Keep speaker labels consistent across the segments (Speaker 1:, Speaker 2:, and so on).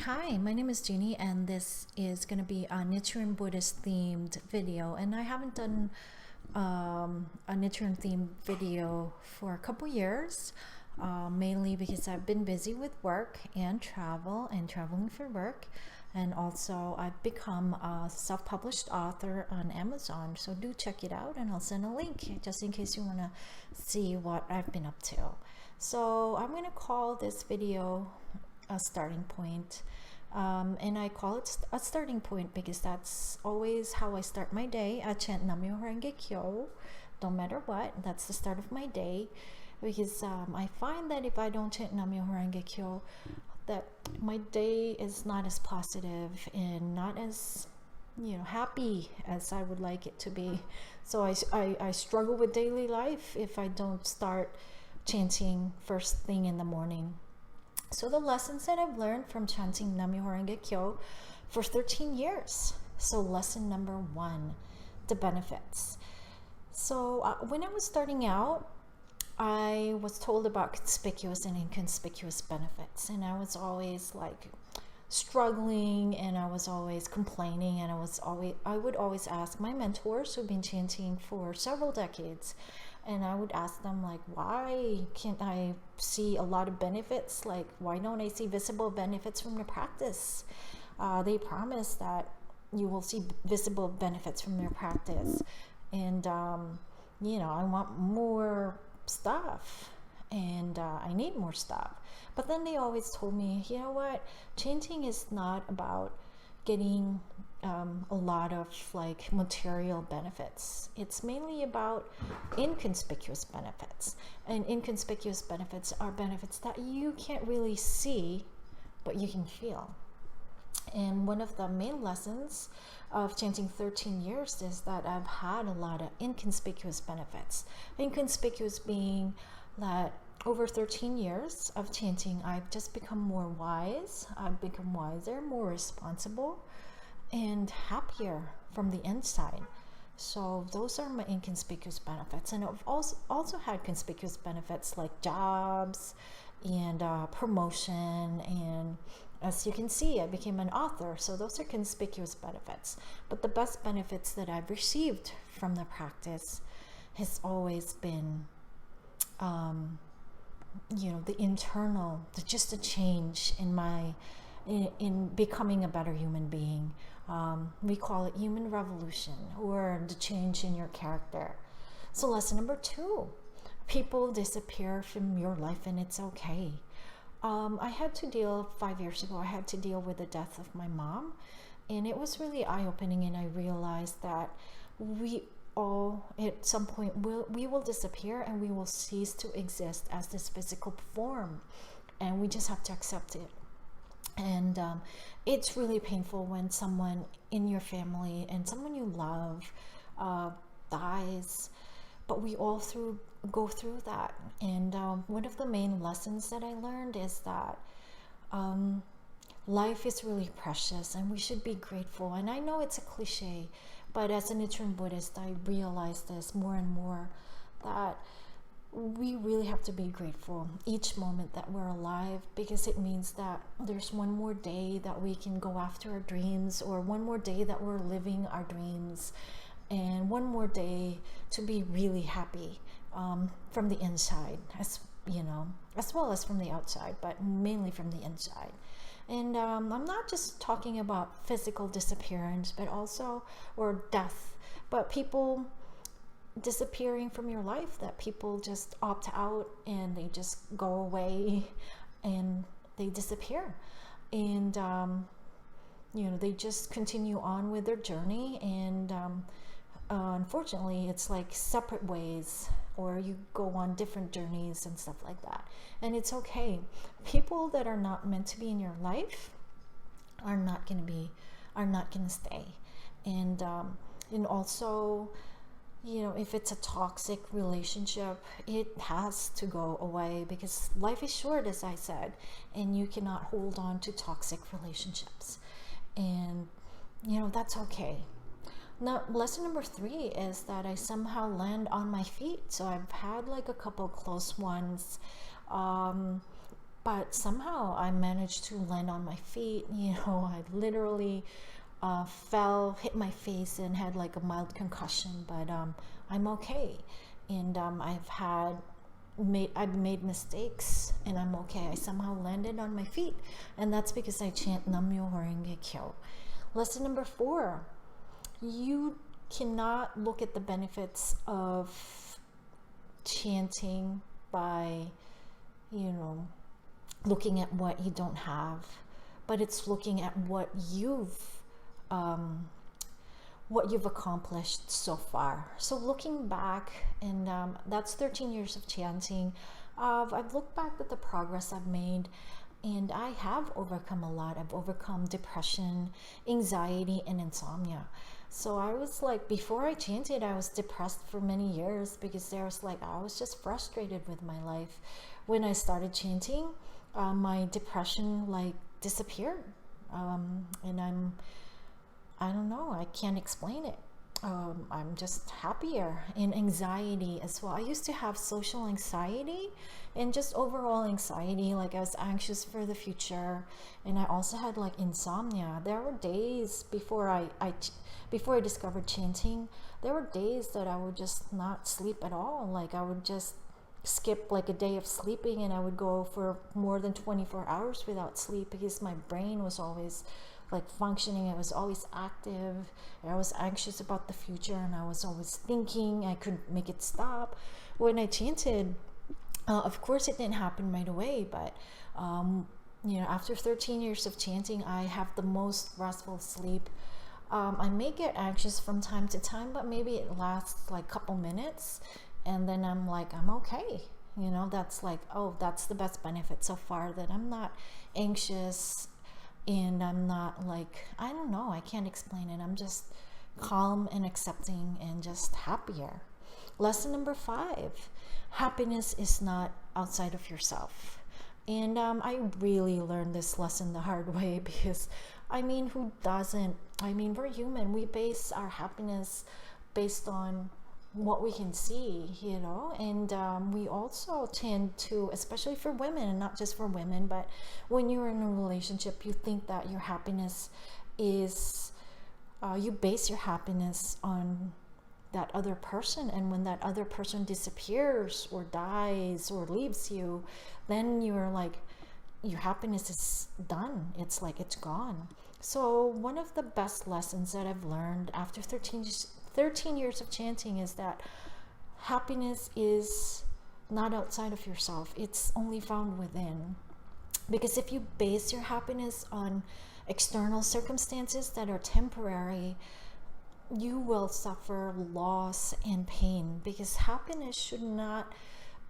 Speaker 1: Hi, my name is Jeannie, and this is going to be a Nichiren Buddhist themed video. And I haven't done a Nichiren themed video for a couple years, mainly because I've been busy with work and traveling for work. And also, I've become a self published author on Amazon. So do check it out, and I'll send a link just in case you want to see what I've been up to. So, I'm going to call this video a starting point. And I call it a starting point because that's always how I start my day. I chant Nam Myoho Renge Kyo, no matter what. That's the start of my day, because I find that if I don't chant Nam Myoho Renge Kyo, that my day is not as positive and not as happy as I would like it to be. So I struggle with daily life if I don't start chanting first thing in the morning. So the lessons that I've learned from chanting Nam Myoho Renge Kyo for 13 years. So lesson number 1, the benefits. So when I was starting out, I was told about conspicuous and inconspicuous benefits, and I was always like struggling, and I was always complaining, and I would always ask my mentors who've been chanting for several decades, and I would ask them, like, why can't I see a lot of benefits? Like, why don't I see visible benefits from the practice? They promise that you will see visible benefits from their practice, and I want more stuff, and I need more stuff. But then they always told me, you know what, chanting is not about getting a lot of like material benefits. It's mainly about inconspicuous benefits, and inconspicuous benefits are benefits that you can't really see but you can feel. And one of the main lessons of chanting 13 years is that I've had a lot of inconspicuous benefits. Inconspicuous being that over 13 years of chanting, I've just become more wise. I've become wiser, more responsible, and happier from the inside. So those are my inconspicuous benefits. And I've also had conspicuous benefits like jobs and promotion, and as you can see, I became an author. So those are conspicuous benefits. But the best benefits that I've received from the practice has always been the internal, just a change in becoming a better human being. We call it human revolution, or the change in your character. So lesson number 2, people disappear from your life, and it's okay. 5 years ago, I had to deal with the death of my mom, and it was really eye-opening, and I realized that we all at some point we will disappear, and we will cease to exist as this physical form, and we just have to accept it. And it's really painful when someone in your family and someone you love dies, but we all go through that. And one of the main lessons that I learned is that life is really precious, and we should be grateful. And I know it's a cliche, but as a Nichiren Buddhist, I realize this more and more, that we really have to be grateful each moment that we're alive, because it means that there's one more day that we can go after our dreams, or one more day that we're living our dreams, and one more day to be really happy from the inside, as well as from the outside, but mainly from the inside. And I'm not just talking about physical disappearance, but also, or death, but people disappearing from your life, that people just opt out and they just go away and they disappear, and they just continue on with their journey, and unfortunately it's like separate ways, or you go on different journeys and stuff like that. And it's okay. People that are not meant to be in your life are not going to stay. And also, if it's a toxic relationship, it has to go away, because life is short, as I said, and you cannot hold on to toxic relationships. And that's okay. Now, lesson number 3 is that I somehow land on my feet. So I've had like a couple close ones but somehow I managed to land on my feet. I literally fell, hit my face, and had like a mild concussion, but I'm okay. And I've made mistakes, and I'm okay. I somehow landed on my feet, and that's because I chant Nam Myoho Renge Kyo. Lesson number 4: you cannot look at the benefits of chanting by, looking at what you don't have, but it's looking at what you've accomplished so far. So looking back, and that's 13 years of chanting, I've looked back at the progress I've made, and I have overcome a lot. I've overcome depression, anxiety, and insomnia. So I was like, before I chanted, I was depressed for many years because I was just frustrated with my life. When I started chanting, my depression disappeared, and I don't know, I can't explain it. I'm just happier. And anxiety as well. I used to have social anxiety and just overall anxiety. Like, I was anxious for the future, and I also had insomnia. There were days before I discovered chanting, there were days that I would just not sleep at all. Like, I would just skip a day of sleeping, and I would go for more than 24 hours without sleep because my brain was always functioning. I was always active, and I was anxious about the future, and I was always thinking. I couldn't make it stop. When I chanted, of course it didn't happen right away, but after 13 years of chanting, I have the most restful sleep. I may get anxious from time to time, but maybe it lasts a couple minutes, and then I'm okay. That's that's the best benefit so far, that I'm not anxious, and I'm not I don't know, I can't explain it. I'm just calm and accepting and just happier. Lesson number 5: happiness is not outside of yourself. And I really learned this lesson the hard way because who doesn't? We're human. We base our happiness based on what we can see, and we also tend to, especially for women, and not just for women, but when you're in a relationship, you think that your happiness is, you base your happiness on that other person, and when that other person disappears or dies or leaves you, then you're your happiness is done. It's it's gone. So one of the best lessons that I've learned after 13 years of chanting is that happiness is not outside of yourself. It's only found within. Because if you base your happiness on external circumstances that are temporary, you will suffer loss and pain, because happiness should not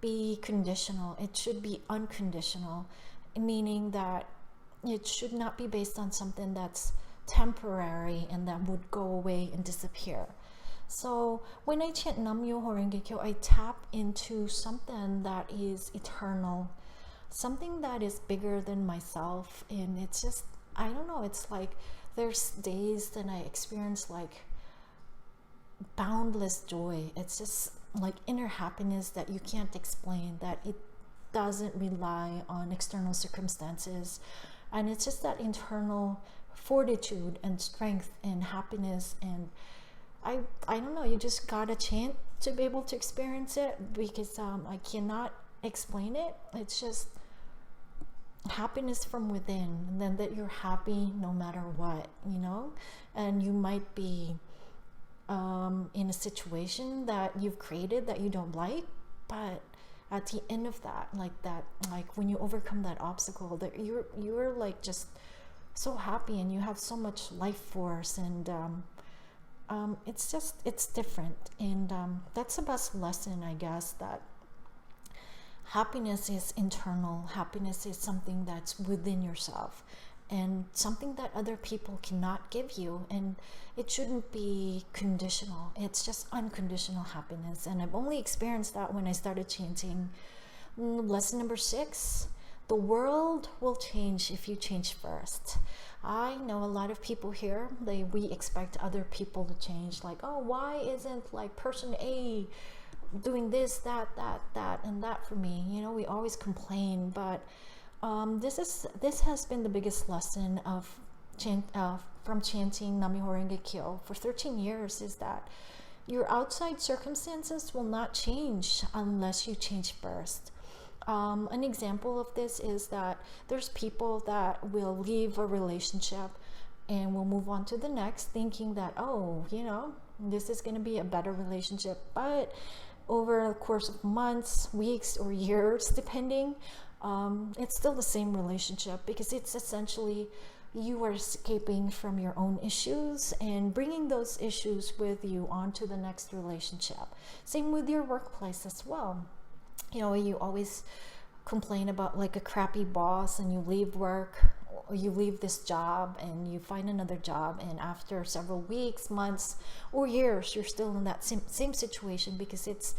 Speaker 1: be conditional. It should be unconditional, meaning that it should not be based on something that's temporary and that would go away and disappear. So when I chant Nam Myoho Renge Kyo, I tap into something that is eternal, something that is bigger than myself. And it's just, I don't know, it's there's days that I experience boundless joy. It's just inner happiness that you can't explain, that it doesn't rely on external circumstances. And it's just that internal fortitude and strength and happiness. And I don't know, you just gotta chant to be able to experience it, because I cannot explain it. It's just happiness from within, and then that you're happy no matter what, and you might be in a situation that you've created that you don't like, but at the end of that, when you overcome that obstacle, that you're just so happy, and you have so much life force, and it's different. And that's the best lesson, I guess, that happiness is internal. Happiness is something that's within yourself, and something that other people cannot give you, and it shouldn't be conditional. It's just unconditional happiness. And I've only experienced that when I started chanting. Lesson number 6: the world will change if you change first. I know a lot of people here, we expect other people to change, oh, why isn't person A doing this, that, and that for me? We always complain, but This has been the biggest lesson of from chanting Nam Myoho Renge Kyo for 13 years, is that your outside circumstances will not change unless you change first. An example of this is that there's people that will leave a relationship and will move on to the next, thinking that, oh, this is going to be a better relationship. But over the course of months, weeks, or years, depending, it's still the same relationship, because it's essentially you are escaping from your own issues and bringing those issues with you onto the next relationship. Same with your workplace as well. You always complain about like a crappy boss, and you leave work, or you leave this job and you find another job, and after several weeks, months, or years, you're still in that same situation, because it's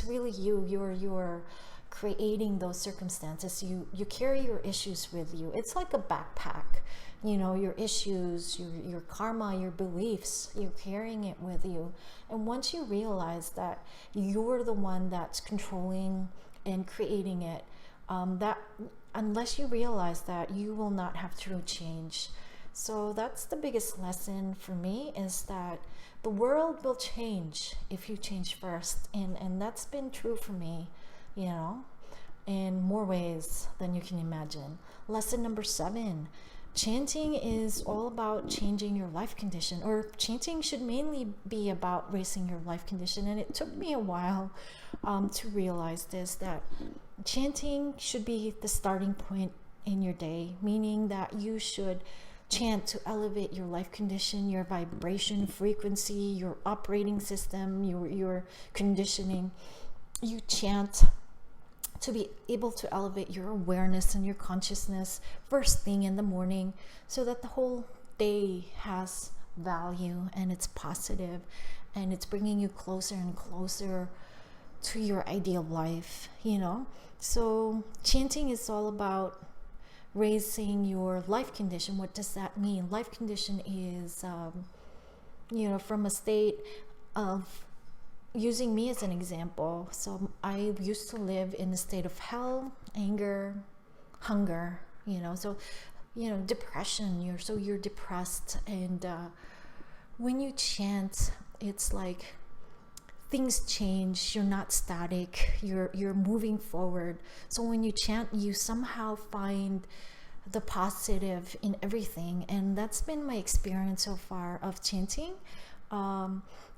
Speaker 1: really you. You're creating those circumstances. You carry your issues with you. It's like a backpack. Your issues, your karma, your beliefs, you're carrying it with you. And once you realize that you're the one that's controlling and creating it, that unless you realize that, you will not have true change. So that's the biggest lesson for me, is that the world will change if you change first. And that's been true for me, in more ways than you can imagine. Lesson number 7. Chanting is all about changing your life condition, or chanting should mainly be about raising your life condition. And it took me a while to realize this, that chanting should be the starting point in your day, meaning that you should chant to elevate your life condition, your vibration frequency, your operating system, your conditioning. You chant to be able to elevate your awareness and your consciousness first thing in the morning, so that the whole day has value and it's positive, and it's bringing you closer and closer to your ideal life. So chanting is all about raising your life condition. What does that mean? Life condition is from a state of, using me as an example, so I used to live in a state of hell, anger, hunger, depression. You're depressed, and when you chant, it's like things change. You're not static. You're moving forward. So when you chant, you somehow find the positive in everything, and that's been my experience so far of chanting.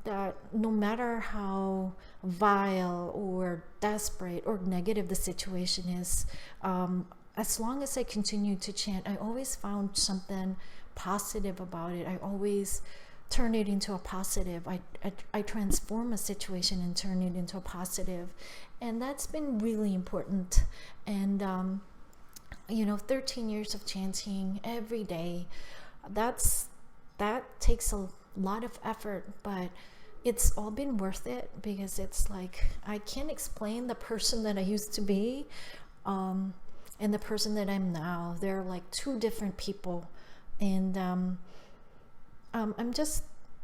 Speaker 1: That no matter how vile or desperate or negative the situation is, as long as I continue to chant, I always found something positive about it. I always turn it into a positive. I transform a situation and turn it into a positive. And that's been really important. And 13 years of chanting every day, that takes a lot of effort, but it's all been worth it, because it's like I can't explain the person that I used to be and the person that I'm now. They're like two different people, and I'm just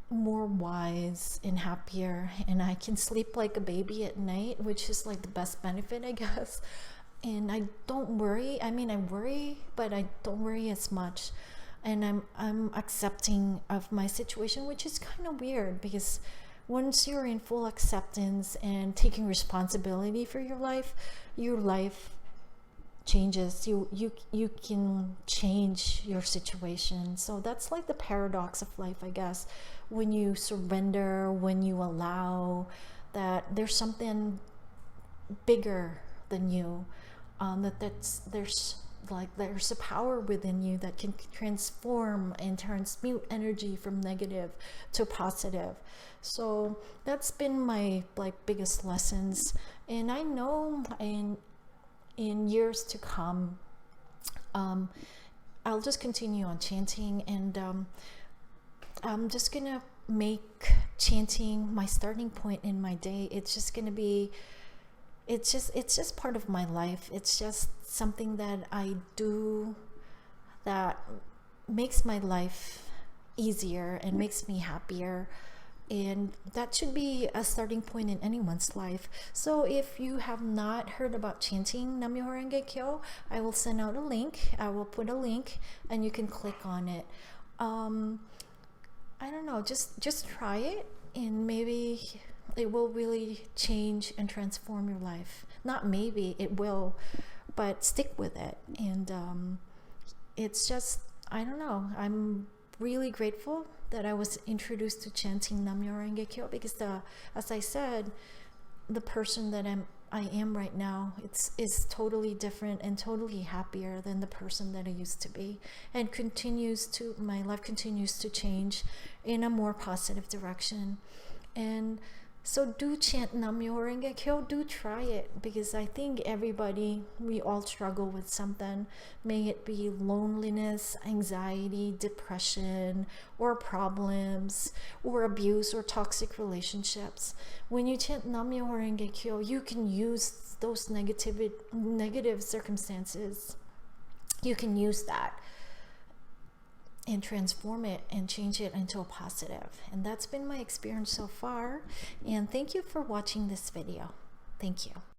Speaker 1: more wise and happier, and I can sleep like a baby at night, which is like the best benefit, I guess. And I don't worry. I worry, but I don't worry as much. And I'm accepting of my situation, which is kind of weird, because once you're in full acceptance and taking responsibility for your life changes. You can change your situation. So that's like the paradox of life, I guess. When you surrender, when you allow that there's something bigger than you, there's a power within you that can transform and transmute energy from negative to positive. So that's been my biggest lessons, and I know in years to come, I'll just continue on chanting, and I'm just gonna make chanting my starting point in my day. It's just gonna be it's just part of my life. It's just something that I do that makes my life easier and makes me happier. And that should be a starting point in anyone's life. So if you have not heard about chanting Nam Myoho Renge Kyo, I will send out a link. I will put a link and you can click on it. I don't know, just try it, and maybe it will really change and transform your life. Not maybe, it will, but stick with it. And it's just, I don't know, I'm really grateful that I was introduced to chanting Nam Myoho Renge Kyo, because as I said, the person that I am right now, is totally different and totally happier than the person that I used to be, and my life continues to change in a more positive direction. And so do chant Nam Myoho Renge Kyo, do try it, because I think we all struggle with something. May it be loneliness, anxiety, depression, or problems, or abuse, or toxic relationships. When you chant Nam Myoho Renge Kyo, you can use those negative circumstances. You can use that and transform it and change it into a positive. And that's been my experience so far. And thank you for watching this video. Thank you.